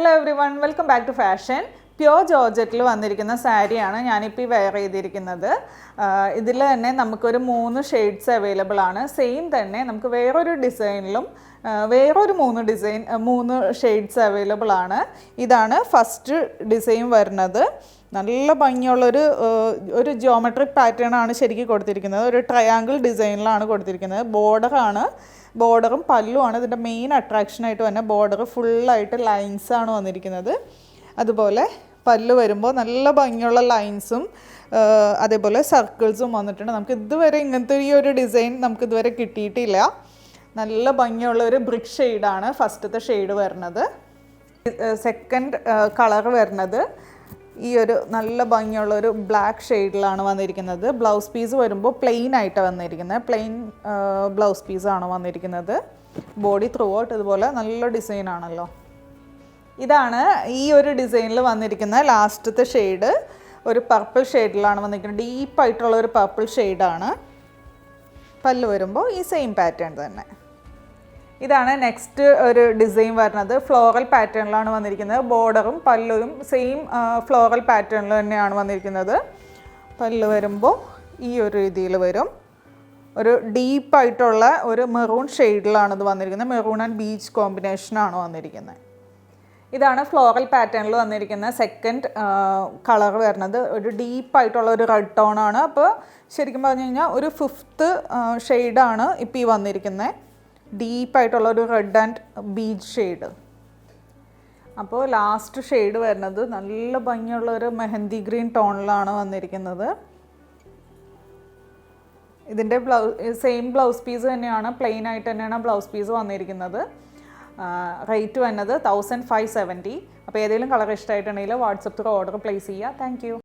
Hello everyone, welcome back to fashion. Pure ജോർജറ്റിൽ വന്നിരിക്കുന്ന സാരിയാണ് ഞാനിപ്പോൾ വെയർ ചെയ്തിരിക്കുന്നത്. ഇതിൽ തന്നെ നമുക്കൊരു 3 ഷെയ്ഡ്സ് അവൈലബിൾ ആണ്. സെയിം തന്നെ നമുക്ക് വേറൊരു ഡിസൈനിലും വേറൊരു 3 ഷെയ്ഡ്സ് അവൈലബിൾ ആണ്. ഇതാണ് ഫസ്റ്റ് ഡിസൈൻ വരുന്നത്. നല്ല ഭംഗിയുള്ളൊരു ജോമെട്രിക് പാറ്റേൺ ആണ് ശരിക്കും കൊടുത്തിരിക്കുന്നത്. ഒരു ട്രയാങ്കിൾ ഡിസൈനിലാണ് കൊടുത്തിരിക്കുന്നത്. ബോർഡറും പല്ലുമാണ് ഇതിൻ്റെ മെയിൻ അട്രാക്ഷനായിട്ട് തന്നെ. ബോർഡർ ഫുള്ളായിട്ട് ലൈൻസാണ് വന്നിരിക്കുന്നത്. അതുപോലെ പല്ല് വരുമ്പോൾ നല്ല ഭംഗിയുള്ള ലൈൻസും അതേപോലെ സർക്കിൾസും വന്നിട്ടുണ്ട്. നമുക്ക് ഇതുവരെ ഇങ്ങനത്തെ ഈ ഒരു ഡിസൈൻ നമുക്കിതുവരെ കിട്ടിയിട്ടില്ല. നല്ല ഭംഗിയുള്ള ഒരു ബ്രിക്ക് ഷെയ്ഡാണ് ഫസ്റ്റത്തെ ഷെയ്ഡ് വരുന്നത്. സെക്കൻഡ് കളർ വരുന്നത് ഈ ഒരു നല്ല ഭംഗിയുള്ള ഒരു ബ്ലാക്ക് ഷെയ്ഡിലാണ് വന്നിരിക്കുന്നത്. ബ്ലൗസ് പീസ് വരുമ്പോൾ പ്ലെയിൻ ആയിട്ടാണ് വന്നിരിക്കുന്നത്. പ്ലെയിൻ ബ്ലൗസ് പീസാണ് വന്നിരിക്കുന്നത്. ബോഡി ത്രൂ ഔട്ട് ഇതുപോലെ നല്ല ഡിസൈനാണല്ലോ. ഇതാണ് ഈ ഒരു ഡിസൈനിൽ വന്നിരിക്കുന്ന ലാസ്റ്റത്തെ ഷെയ്ഡ്. ഒരു പർപ്പിൾ ഷെയ്ഡിലാണ് വന്നിരിക്കുന്നത്. ഡീപ്പായിട്ടുള്ള ഒരു പർപ്പിൾ ഷെയ്ഡാണ്. പല്ല് വരുമ്പോൾ ഈ സെയിം പാറ്റേൺ തന്നെ. ഇതാണ് നെക്സ്റ്റ് ഒരു ഡിസൈൻ വരുന്നത്. ഫ്ലോറൽ പാറ്റേണിലാണ് വന്നിരിക്കുന്നത്. ബോർഡറും പല്ലും സെയിം ഫ്ലോറൽ പാറ്റേണിൽ തന്നെയാണ് വന്നിരിക്കുന്നത്. പല്ല് വരുമ്പോൾ ഈ ഒരു രീതിയിൽ വരും. ഒരു ഡീപ്പായിട്ടുള്ള ഒരു മെറൂൺ ഷെയ്ഡിലാണ് ഇത് വന്നിരിക്കുന്നത്. മെറൂൺ ആൻഡ് ബീച്ച് കോമ്പിനേഷനാണ് വന്നിരിക്കുന്നത്. ഇതാണ് ഫ്ലോറൽ പാറ്റേണിൽ വന്നിരിക്കുന്ന സെക്കൻഡ് കളർ വരുന്നത്. ഒരു ഡീപ്പായിട്ടുള്ള ഒരു റെഡ് ടോണാണ്. അപ്പോൾ ശരിക്കും പറഞ്ഞു കഴിഞ്ഞാൽ ഒരു 5th ഷെയ്ഡാണ് ഇപ്പോൾ ഈ വന്നിരിക്കുന്നത്. ഡീപ്പായിട്ടുള്ള ഒരു റെഡ് ആൻഡ് ബീച്ച് ഷെയ്ഡ്. അപ്പോൾ ലാസ്റ്റ് ഷെയ്ഡ് വരുന്നത് നല്ല ഭംഗിയുള്ള ഒരു മെഹന്തി ഗ്രീൻ ടോണിലാണ് വന്നിരിക്കുന്നത്. ഇതിൻ്റെ സെയിം ബ്ലൗസ് പീസ് തന്നെയാണ്. പ്ലെയിൻ ആയിട്ട് തന്നെയാണ് ബ്ലൗസ് പീസ് വന്നിരിക്കുന്നത്. റേറ്റ് വന്നത് 1570. അപ്പോൾ ഏതെങ്കിലും കളർ ഇഷ്ടമായിട്ടുണ്ടെങ്കിൽ വാട്സപ്പ് ത്രൂ ഓർഡർ പ്ലേസ് ചെയ്യുക. Thank you.